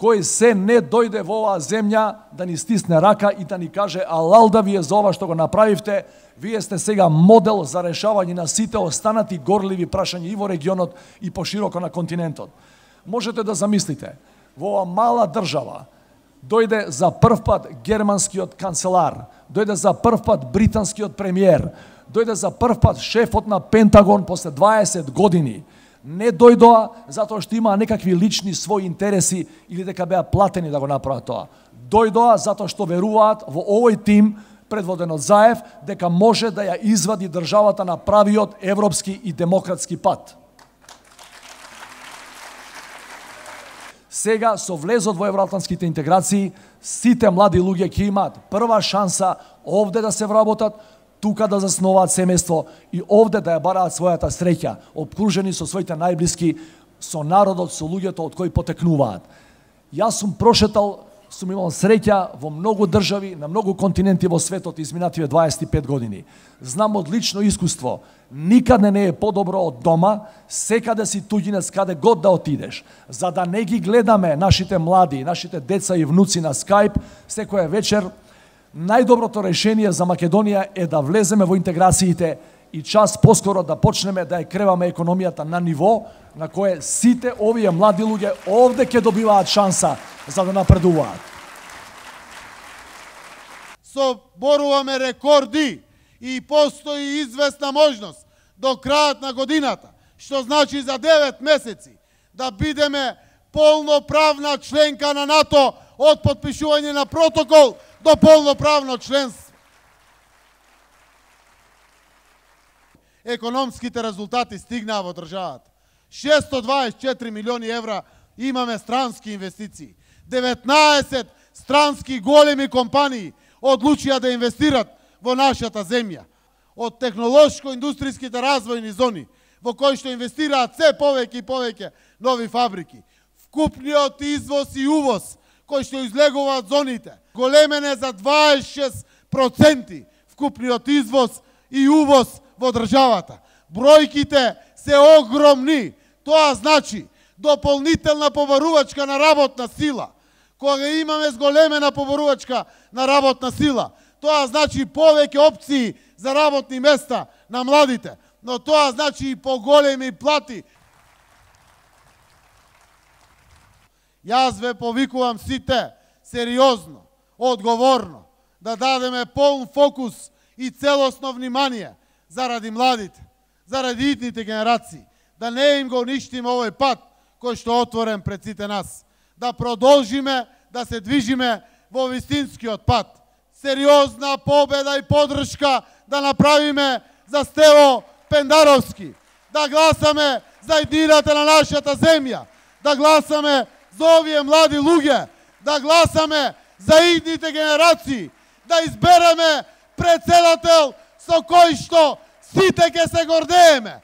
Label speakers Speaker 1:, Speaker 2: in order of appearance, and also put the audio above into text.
Speaker 1: кој се не дојде во оваа земја да ни стисне рака и да ни каже алал да вие за ова што го направивте, вие сте сега модел за решавање на сите останати горливи прашања и во регионот и пошироко на континентот. Можете да замислите, во оваа мала држава дојде за прв пат германскиот канцелар, дојде за прв пат британскиот премиер, дојде за прв пат шефот на Пентагон после 20 години. Не дојдоа затоа што имаа некакви лични своји интереси или дека беа платени да го направат тоа. Дојдоа затоа што веруваат во овој тим предводен од Заев дека може да ја извади државата на правиот европски и демократски пат. Сега со влезот во евроатлантските интеграции сите млади луѓе ќе имаат прва шанса овде да се вработат, тука да засноваат семејство и овде да ја бараат својата среќа, обкружени со своите најблиски, со народот, со луѓето од кои потекнуваат. Јас сум прошетал, сум имал среќа во многу држави, на многу континенти во светот изминативе 25 години. Знам од лично искуство, никаде не е подобро од дома, секаде си туѓинец каде год да отидеш. За да не ги гледаме нашите млади, нашите деца и внуци на Skype секоја вечер, најдоброто решение за Македонија е да влеземе во интеграциите и час поскоро да почнеме да ја креваме економијата на ниво на кое сите овие млади луѓе овде ќе добиваат шанса за да напредуваат.
Speaker 2: Соборуваме рекорди и постои известна можност до крајот на годината, што значи за 9 месеци да бидеме полноправна членка на НАТО од потпишување на протокол до полноправно членство. Економските резултати стигнаа во државата. 624 милиони евра имаме странски инвестиции. 19 странски големи компании одлучија да инвестират во нашата земја. Од технолошко-индустријските развојни зони, во кои што инвестираат се повеќе и повеќе нови фабрики. Вкупниот извоз и увоз, кои што излегуваат зоните, големене за 26% вкупниот извоз и увоз во државата. Бројките се огромни. Тоа значи дополнителна побарувачка на работна сила. Кога имаме зголемена побарувачка на работна сила, тоа значи повеќе опции за работни места на младите, но тоа значи и поголеми плати. Јас ве повикувам сите сериозно, одговорно, да дадеме полн фокус и целосно внимание заради младите, заради идните генерации, да не им го уништиме овој пат кој што е отворен пред сите нас, да продолжиме да се движиме во вистинскиот пат. Сериозна победа и подршка да направиме за Стево Пендаровски, да гласаме за иднината на нашата земја, да гласаме за овие млади луѓе, да гласаме за идните генерации, да избереме председател со кој што сите ќе се гордееме.